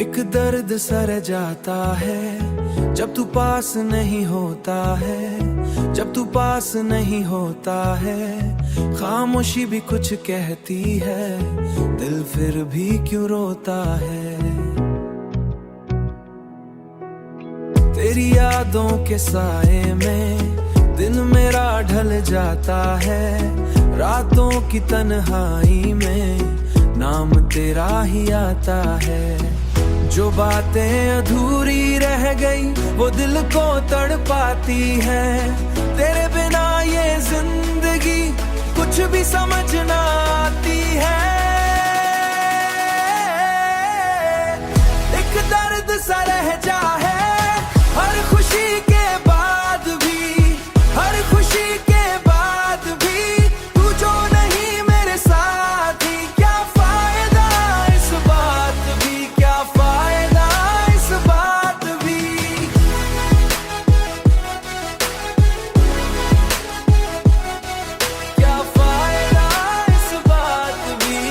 एक दर्द सा रह जाता है जब तू पास नहीं होता है, जब तू पास नहीं होता है। खामोशी भी कुछ कहती है, दिल फिर भी क्यों रोता है। तेरी यादों के साए में दिन मेरा ढल जाता है, रातों की तन्हाई में नाम तेरा ही आता है। जो बातें अधूरी रह गई वो दिल को तड़पाती है, तेरे बिना ये जिंदगी कुछ भी समझ ना आती है। एक दर्द सा रह जा है हर खुशी के बाद भी, हर खुशी के बाद भी तू जो नहीं मेरे साथ ही, क्या फायदा इस बात भी, क्या फायदा इस बात भी। क्या फायदा इस बात भी।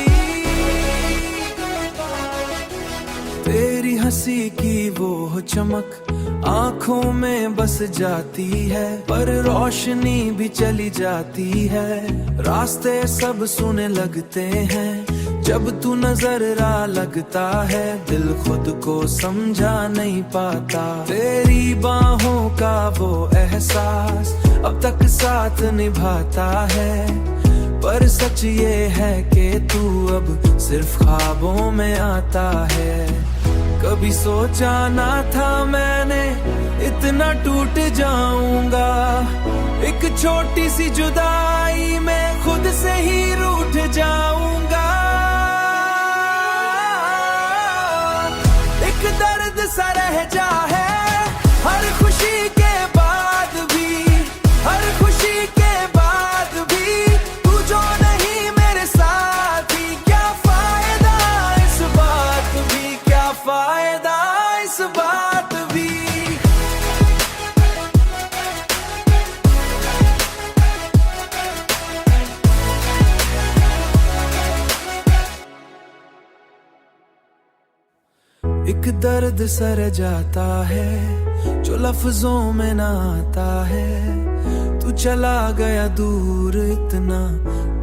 तेरी हंसी की वो चमक आंखों में बस जाती है, पर रोशनी भी चली जाती है। रास्ते सब सुने लगते हैं जब तू नजर आ लगता है, दिल खुद को समझा नहीं पाता। तेरी बाहों का वो एहसास अब तक साथ निभाता है, पर सच ये है कि तू अब सिर्फ ख्वाबों में आता है। कभी सोचा ना था मैंने इतना टूट जाऊंगा, एक छोटी सी जुदाई में खुद से ही रूठ जाऊंगा। एक दर्द सा रह जा है हर खुशी के बाद भी, हर खुशी के बाद भी तू जो नहीं मेरे साथ ही, क्या फायदा इस बात भी, क्या फायदा इस बात भी। एक दर्द सा रह जाता है जो लफ्जों में ना आता है। तू चला गया दूर इतना,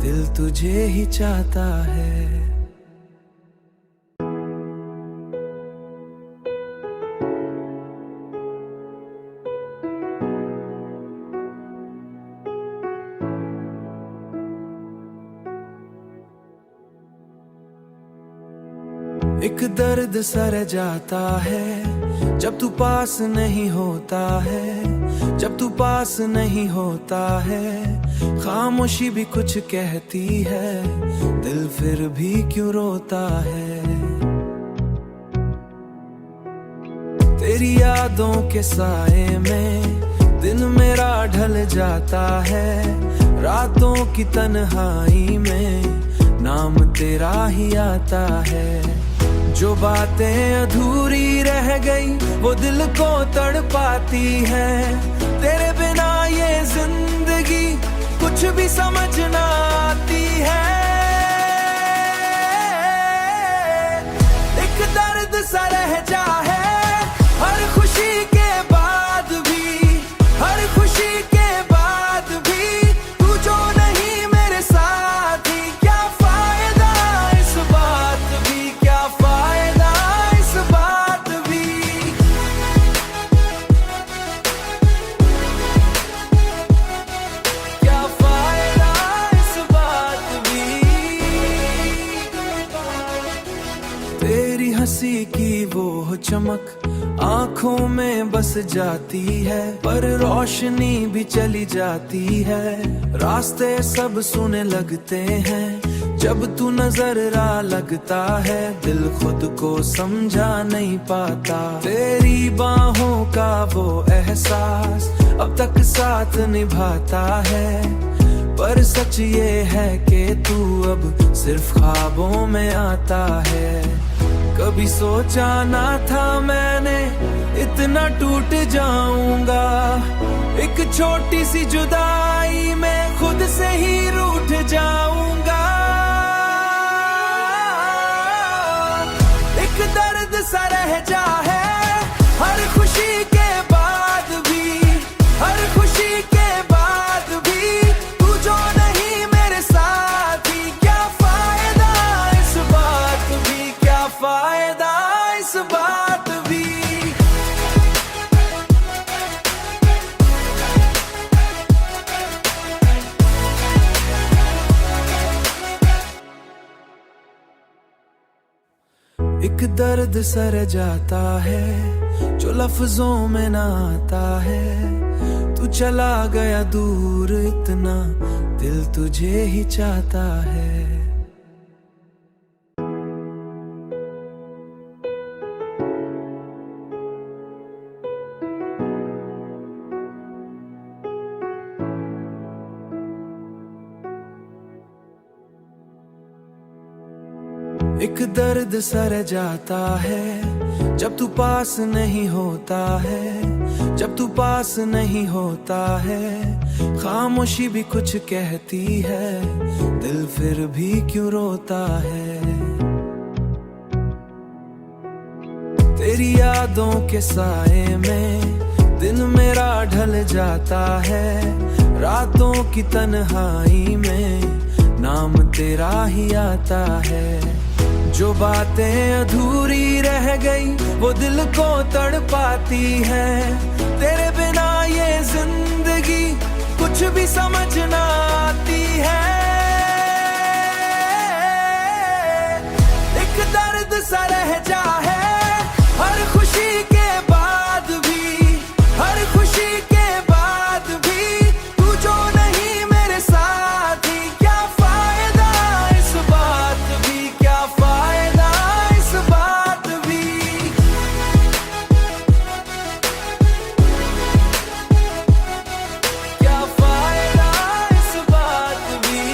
दिल तुझे ही चाहता है। एक दर्द सा रह जाता है जब तू पास नहीं होता है, जब तू पास नहीं होता है। खामोशी भी कुछ कहती है, दिल फिर भी क्यों रोता है। तेरी यादों के साए में दिन मेरा ढल जाता है, रातों की तन्हाई में नाम तेरा ही आता है। जो बातें अधूरी रह गई वो दिल को तड़पाती है, तेरे बिना ये जिंदगी कुछ भी समझ ना आती है। एक दर्द सा रह जा है हर खुशी के बाद भी, हर खुशी के बाद भी तू जो नहीं मेरे साथ ही, क्या फायदा इस बात भी, क्या फायदा इस बात भी। क्या फायदा इस बात भी। तेरी हंसी की वो चमक आंखों में बस जाती है, पर रोशनी भी चली जाती है। रास्ते सब सुने लगते हैं जब तू नजर आ लगता है, दिल खुद को समझा नहीं पाता। तेरी बाहों का वो एहसास अब तक साथ निभाता है, पर सच ये है कि तू अब सिर्फ ख्वाबों में आता है। कभी सोचा ना था मैंने इतना टूट जाऊंगा, एक छोटी सी जुदाई में खुद से ही रूठ जाऊंगा। एक दर्द सा लहजा है, हर खुशी के बाद भी, हर खुशी के बाद भी तू जो नहीं मेरे साथ ही, क्या फायदा इस बात भी, क्या फायदा इस बात भी। एक दर्द सर जाता है जो लफ्जों में ना आता है, तू चला गया दूर इतना, दिल तुझे ही चाहता है। एक दर्द सर जाता है जब तू पास नहीं होता है, जब तू पास नहीं होता है, खामोशी भी कुछ कहती है, दिल फिर भी क्यों रोता है। तेरी यादों के साए में दिन मेरा ढल जाता है, रातों की तन्हाई में नाम तेरा ही आता है। जो बातें अधूरी रह गई वो दिल को तड़पाती है, तेरे बिना ये जिंदगी कुछ भी समझ ना आती है। एक दर्द सा रह जा है, हर खुशी के बाद भी, हर खुशी के बाद भी तू जो नहीं मेरे साथ ही, क्या फायदा इस बात भी, क्या फायदा इस बात भी। क्या फायदा इस बात भी।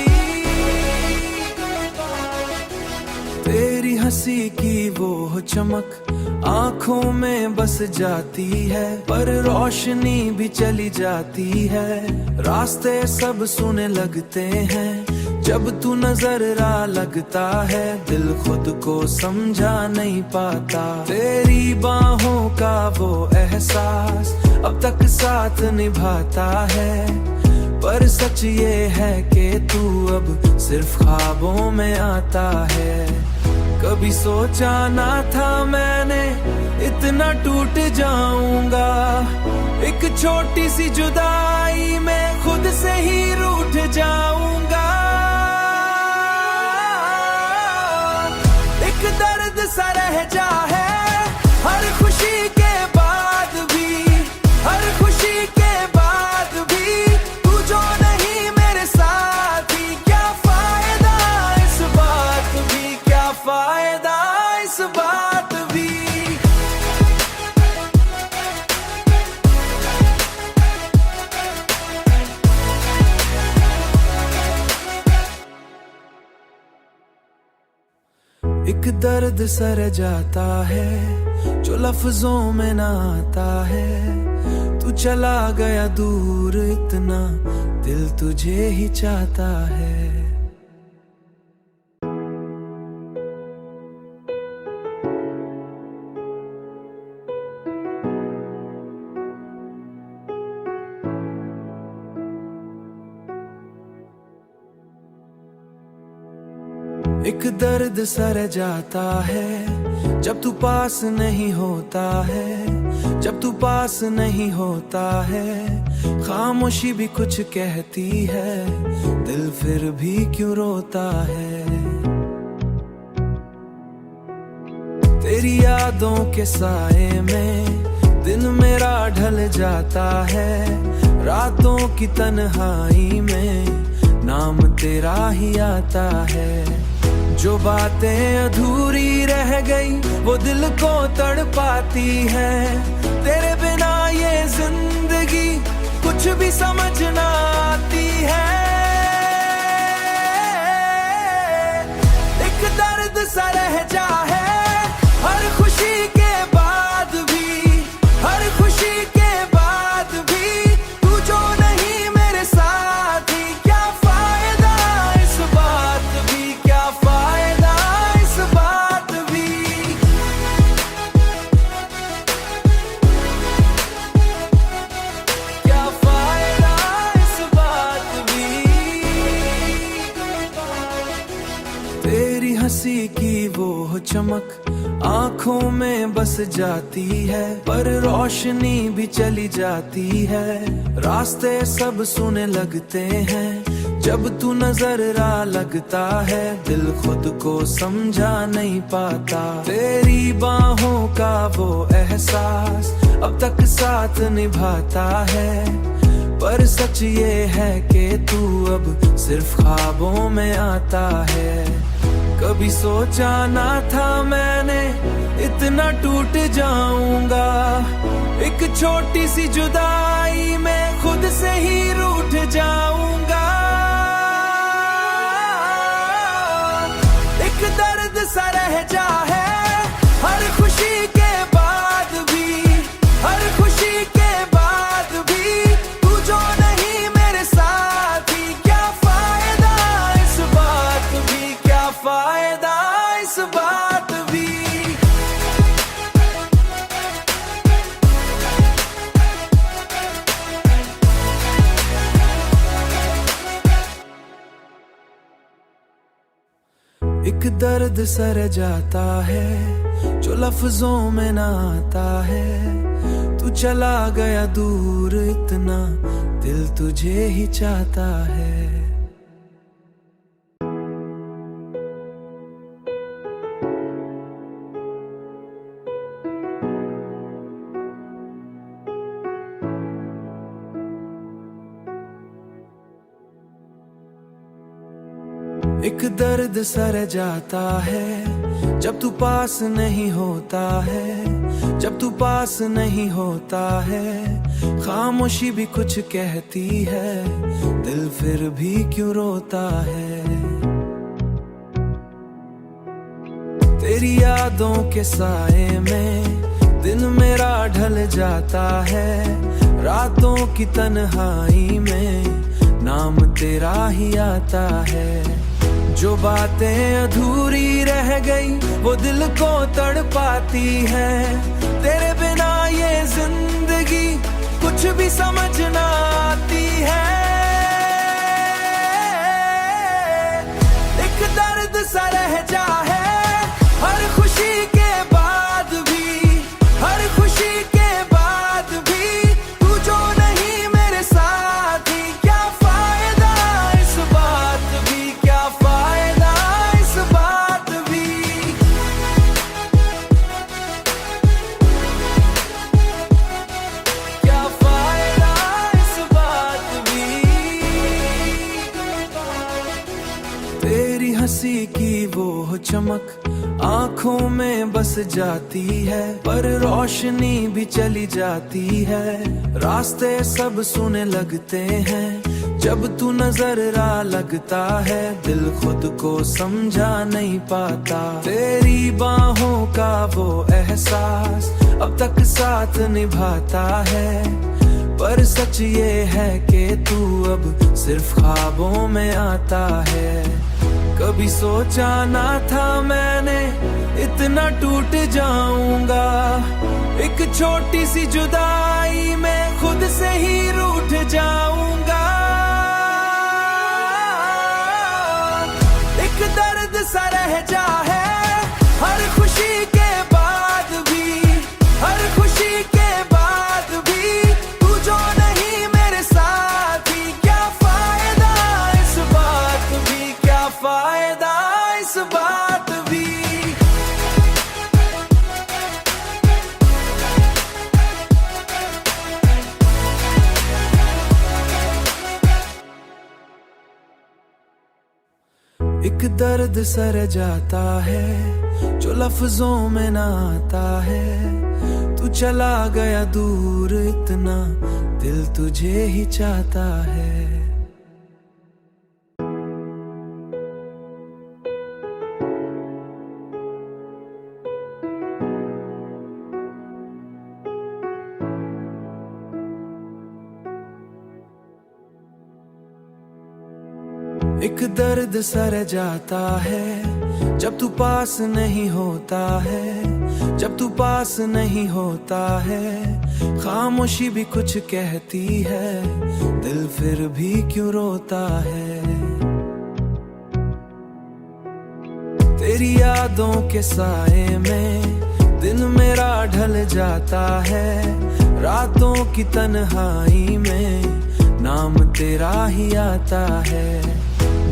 तेरी हंसी की वो चमक आंखों में बस जाती है, पर रोशनी भी चली जाती है, रास्ते सब सुने लगते हैं जब तू नजर आ लगता है, दिल खुद को समझा नहीं पाता। तेरी बाहों का वो एहसास अब तक साथ निभाता है, पर सच ये है कि तू अब सिर्फ ख्वाबों में आता है। कभी सोचा ना था मैंने इतना टूट जाऊंगा, एक छोटी सी जुदाई में खुद से ही रूठ जाऊंगा। एक दर्द सा रह जा है, हर खुशी के बाद भी, हर खुशी के बाद भी तू जो नहीं मेरे साथ ही, क्या फायदा इस बात भी, क्या फायदा इस बात भी। एक दर्द सर जाता है जो लफ्जों में ना आता है, तू चला गया दूर इतना, दिल तुझे ही चाहता है। एक दर्द सर जाता है जब तू पास नहीं होता है, जब तू पास नहीं होता है, खामोशी भी कुछ कहती है, दिल फिर भी क्यों रोता है। तेरी यादों के साए में दिन मेरा ढल जाता है, रातों की तन्हाई में नाम तेरा ही आता है। जो बातें अधूरी रह गई वो दिल को तड़पाती है, तेरे बिना ये जिंदगी कुछ भी समझ ना आती है। एक दर्द सा रह जा है, हर खुशी के बाद भी, हर खुशी के बाद भी तू जो नहीं मेरे साथ ही, क्या फायदा इस बात भी, क्या फायदा इस बात भी। में बस जाती है, पर रोशनी भी चली जाती है। रास्ते सब सुने लगते हैं, जब तू नजर आ लगता है। दिल खुद को समझा नहीं पाता, तेरी बाहों का वो एहसास अब तक साथ निभाता है। पर सच ये है कि तू अब सिर्फ ख्वाबों में आता है। कभी सोचा ना था मैंने इतना टूट जाऊंगा, एक छोटी सी जुदाई में खुद से ही रूठ जाऊंगा। एक दर्द सा रह जा है हर खुशी के बाद भी, हर खुशी के बाद भी तू जो नहीं मेरे साथ ही, क्या फायदा इस बात भी, क्या फायदा इस बात भी। एक दर्द सर जाता है जो लफ्जों में ना आता है। तू चला गया दूर इतना, दिल तुझे ही चाहता है। एक दर्द सर जाता है जब तू पास नहीं होता है, जब तू पास नहीं होता है। खामोशी भी कुछ कहती है, दिल फिर भी क्यों रोता है। तेरी यादों के साए में दिन मेरा ढल जाता है। रातों की तन्हाई में नाम तेरा ही आता है। जो बातें अधूरी रह गई वो दिल को तड़पाती है। तेरे बिना ये जिंदगी कुछ भी समझ ना आती है। एक दर्द सा रह जा है हर खुशी के बाद भी, हर खुशी के बाद भी तू जो नहीं मेरे साथ ही, क्या फायदा इस बात भी, क्या फायदा इस बात भी। क्या फायदा इस बात भी। तेरी हंसी की वो चमक आंखों में बस जाती है, पर रोशनी भी चली जाती है। रास्ते सब सुने लगते हैं, जब तू नजर आ लगता है। दिल खुद को समझा नहीं पाता, तेरी बाहों का वो एहसास अब तक साथ निभाता है। पर सच ये है कि तू अब सिर्फ ख्वाबों में आता है। कभी सोचा ना था मैंने इतना टूट जाऊंगा, एक छोटी सी जुदाई में खुद से ही रूठ जाऊंगा। एक दर्द सा रह जा है हर खुशी के बाद भी, हर खुशी के बाद भी तू जो नहीं मेरे साथ ही, क्या फायदा इस बात भी, क्या फायदा इस बात भी। एक दर्द सर जाता है जो लफ्जों में ना आता है। तू चला गया दूर इतना, दिल तुझे ही चाहता है। एक दर्द सर जाता है जब तू पास नहीं होता है, जब तू पास नहीं होता है। खामोशी भी कुछ कहती है, दिल फिर भी क्यों रोता है। तेरी यादों के साए में दिन मेरा ढल जाता है, रातों की तन्हाई में नाम तेरा ही आता है।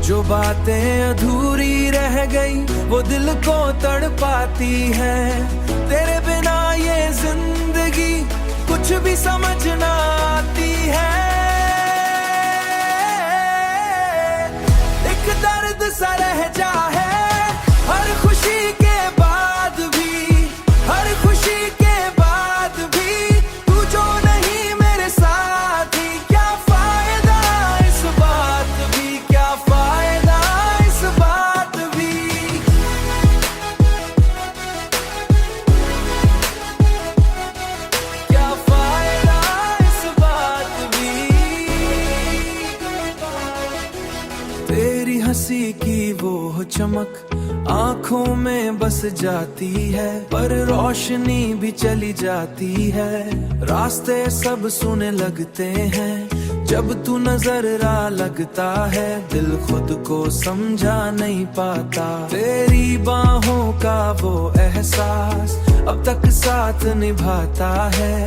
जो बातें अधूरी रह गई वो दिल को तड़पाती है, तेरे बिना ये जिंदगी कुछ भी समझ ना आती है। एक दर्द सा रह जा है हर खुशी के बाद भी, हर खुशी के बाद भी तू जो नहीं मेरे साथ ही, क्या फायदा इस बात भी, क्या फायदा इस बात भी। क्या फायदा इस बात भी। तेरी हंसी की वो चमक आंखों में बस जाती है, पर रोशनी भी चली जाती है। रास्ते सब सुने लगते हैं जब तू नजर आ लगता है, दिल खुद को समझा नहीं पाता। तेरी बाहों का वो एहसास अब तक साथ निभाता है,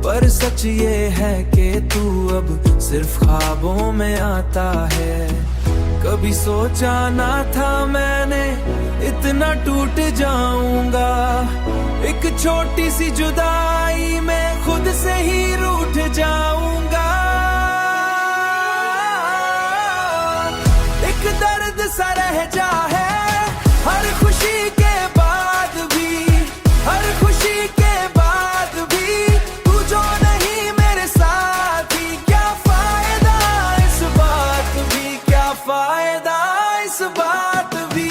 पर सच ये है कि तू अब सिर्फ ख्वाबों में आता है। कभी सोचा ना था मैंने इतना टूट जाऊंगा, एक छोटी सी जुदाई में खुद से ही रूठ जाऊंगा। एक दर्द सा रह जा है हर खुशी के बाद भी, हर खुशी के बाद भी तू जो नहीं मेरे साथ ही, क्या फायदा इस बात भी, क्या फायदा इस बात भी।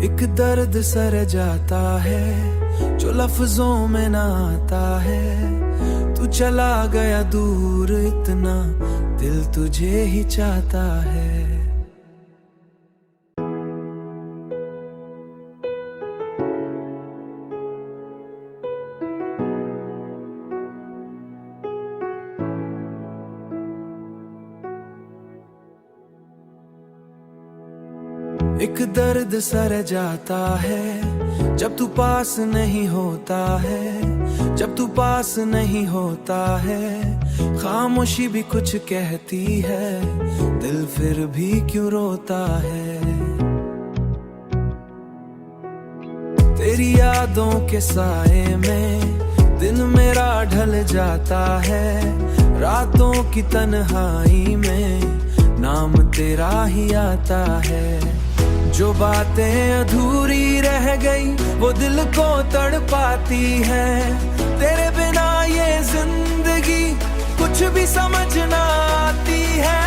एक दर्द सर जाता है जो लफ्जों में ना आता है, तू चला गया दूर इतना दिल तुझे ही चाहता है। एक दर्द सर जाता है जब तू पास नहीं होता है, जब तू पास नहीं होता है। खामोशी भी कुछ कहती है, दिल फिर भी क्यों रोता है। तेरी यादों के साए में दिन मेरा ढल जाता है, रातों की तन्हाई में नाम तेरा ही आता है। जो बातें अधूरी रह गई वो दिल को तड़पाती है, तेरे बिना ये जिंदगी कुछ भी समझ ना आती है।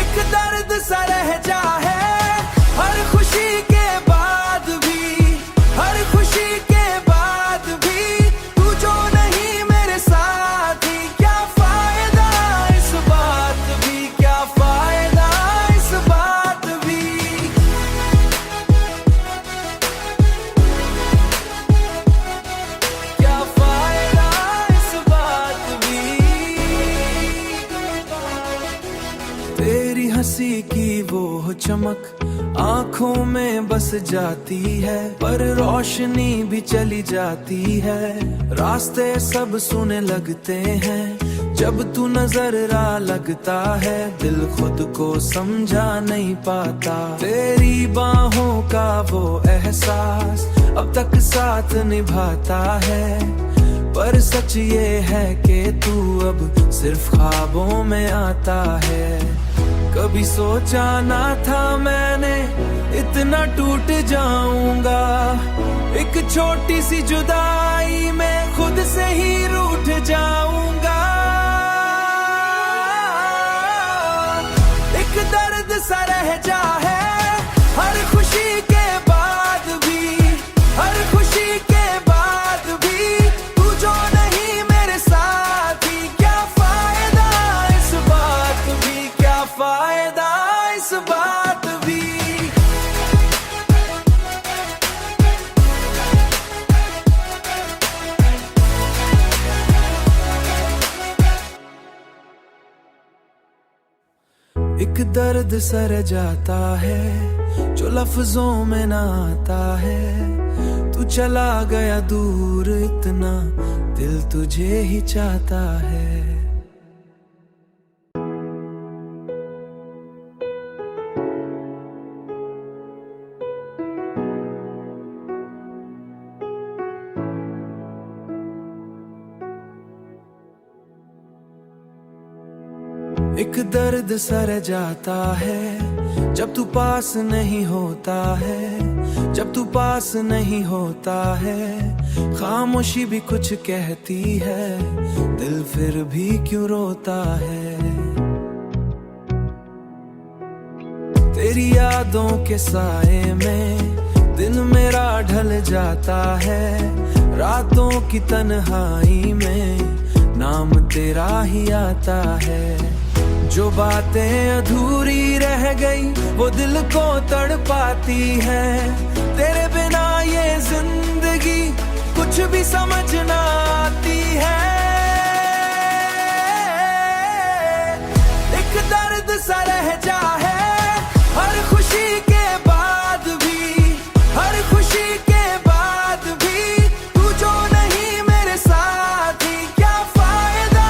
एक दर्द सा रह जा है हर खुशी के बाद भी, हर खुशी के बाद भी तू जो नहीं मेरे साथ ही, क्या फायदा इस बात भी, क्या फायदा इस बात भी। क्या फायदा इस बात भी। तेरी हंसी की वो चमक आंखों में बस जाती है, पर रोशनी भी चली जाती है। रास्ते सब सुने लगते हैं जब तू नजर आ लगता है, दिल खुद को समझा नहीं पाता। तेरी बाहों का वो एहसास अब तक साथ निभाता है, पर सच ये है कि तू अब सिर्फ ख्वाबों में आता है। कभी सोचा ना था मैंने इतना टूट जाऊंगा, एक छोटी सी जुदाई में खुद से ही रूठ जाऊंगा। एक दर्द सा रह जा है हर खुशी के बाद भी, हर खुशी के बाद भी तू जो नहीं मेरे साथ ही, क्या फायदा इस बात भी, क्या फायदा इस बात भी। एक दर्द सर जाता है जो लफ्जों में ना आता है। तू चला गया दूर इतना, दिल तुझे ही चाहता है। एक दर्द सर जाता है जब तू पास नहीं होता है, जब तू पास नहीं होता है। खामोशी भी कुछ कहती है, दिल फिर भी क्यों रोता है। तेरी यादों के साए में दिन मेरा ढल जाता है। रातों की तन्हाई में नाम तेरा ही आता है। जो बातें अधूरी रह गई वो दिल को तड़पाती है। तेरे बिना ये जिंदगी कुछ भी समझ ना आती है। एक दर्द सा रह जा है हर खुशी के बाद भी, हर खुशी के बाद भी तू जो नहीं मेरे साथ ही। क्या फायदा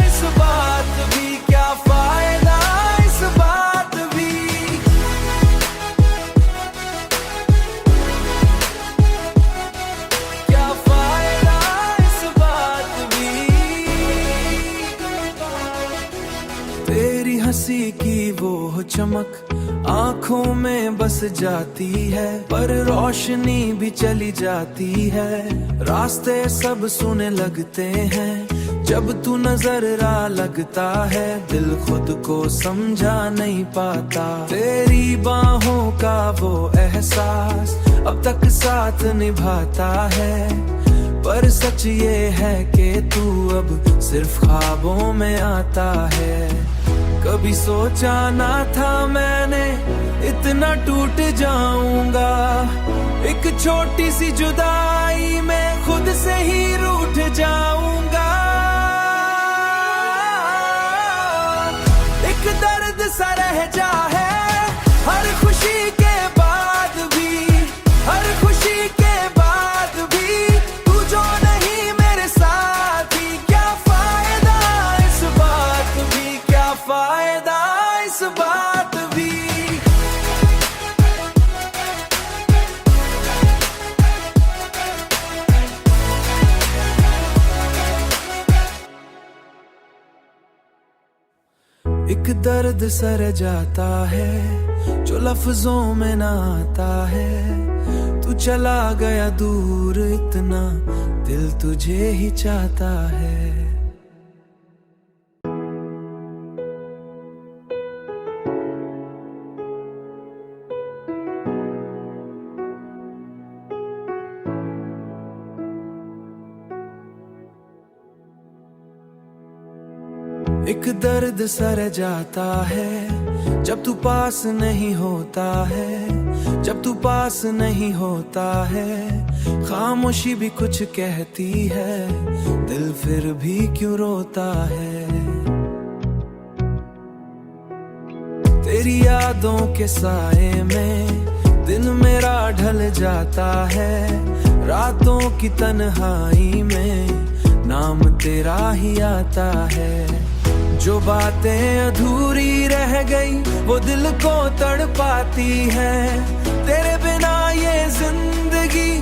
इस बात भी, क्या फायदा इस बात भी। क्या फायदा इस बात भी। तेरी हंसी की वो चमक आंखों में बस जाती है, पर रोशनी भी चली जाती है। रास्ते सब सुने लगते हैं जब तू नजर आ लगता है। दिल खुद को समझा नहीं पाता। तेरी बाहों का वो एहसास अब तक साथ निभाता है, पर सच ये है कि तू अब सिर्फ ख्वाबों में आता है। कभी सोचा ना था मैंने इतना टूट जाऊंगा। एक छोटी सी जुदाई में खुद से ही रूठ जाऊंगा। एक दर्द सा रह जा है हर खुशी के बाद भी, हर खुशी के बाद भी तू जो नहीं मेरे साथ ही। क्या फायदा इस बात भी, क्या फायदा इस बात भी। एक दर्द सर जाता है जो लफ्जों में ना आता है। तू चला गया दूर इतना, दिल तुझे ही चाहता है। एक दर्द सर जाता है जब तू पास नहीं होता है, जब तू पास नहीं होता है। खामोशी भी कुछ कहती है, दिल फिर भी क्यों रोता है। तेरी यादों के साए में दिन मेरा ढल जाता है। रातों की तन्हाई में नाम तेरा ही आता है। जो बातें अधूरी रह गई वो दिल को तड़पाती है। तेरे बिना ये जिंदगी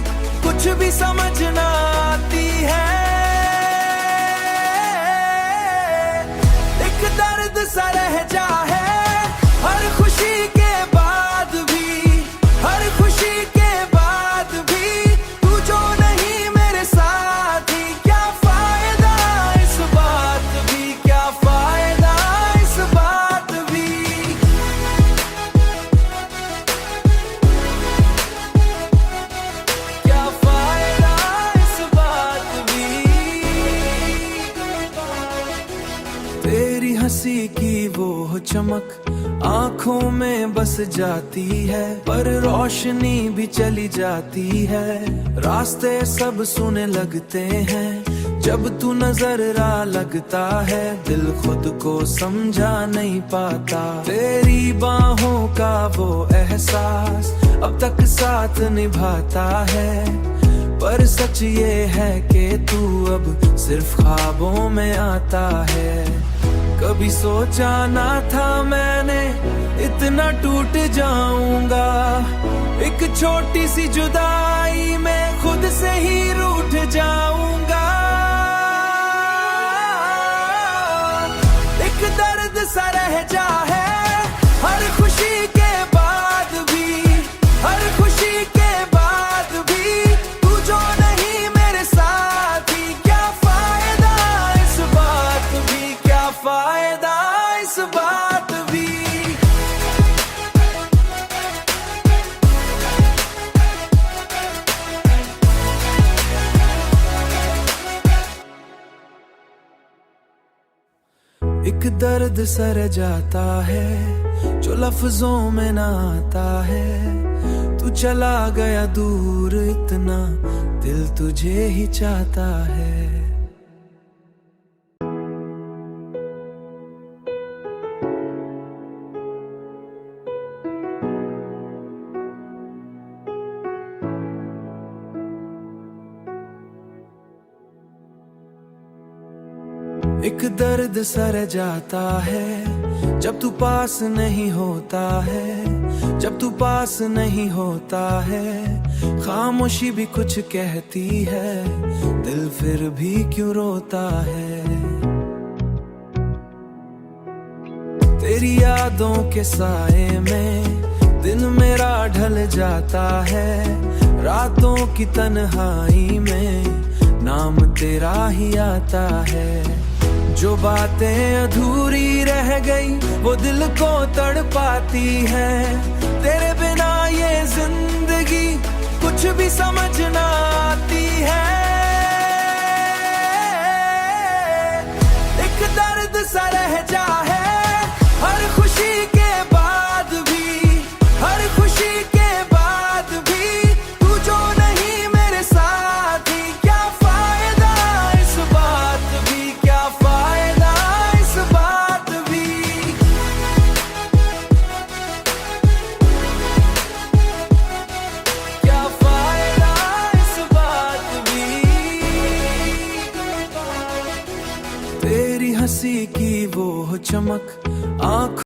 कुछ भी समझ ना आती है। एक दर्द सा रह जा है हर खुशी के बाद भी, हर खुशी के बाद भी तू जो नहीं मेरे साथ ही। क्या फायदा इस बात भी, क्या फायदा इस बात भी। क्या फायदा इस बात भी। तेरी हंसी की वो चमक आंखों में बस जाती है, पर रोशनी भी चली जाती है। रास्ते सब सुने लगते हैं जब तू नजर आ लगता है दिल खुद को समझा नहीं पाता। तेरी बाहों का वो एहसास अब तक साथ निभाता है, पर सच ये है कि तू अब सिर्फ ख्वाबों में आता है। कभी सोचा ना था मैंने इतना टूट जाऊंगा, एक छोटी सी जुदाई में खुद से ही रूठ जाऊंगा। एक दर्द सा रह जा है हर खुशी के बाद भी, हर खुशी के बाद भी तू जो नहीं मेरे साथ ही, क्या फायदा इस बात भी, क्या फायदा इस बात भी। एक दर्द सर जाता है जो लफ्जों में ना आता है। तू चला गया दूर इतना दिल तुझे ही चाहता है। एक दर्द सर जाता है जब तू पास नहीं होता है, जब तू पास नहीं होता है। खामोशी भी कुछ कहती है, दिल फिर भी क्यों रोता है। तेरी यादों के साए में दिन मेरा ढल जाता है, रातों की तन्हाई में नाम तेरा ही आता है। जो बातें अधूरी रह गई वो दिल को तड़पाती है, तेरे बिना ये जिंदगी कुछ भी समझ ना आती है। एक दर्द सा रह जा है हर खुशी के बाद भी, हर खुशी के बाद भी तू जो नहीं मेरे साथ ही, क्या फायदा इस बात भी, क्या फायदा इस बात भी। क्या फायदा इस बात भी। तेरी हंसी की वो चमक आँख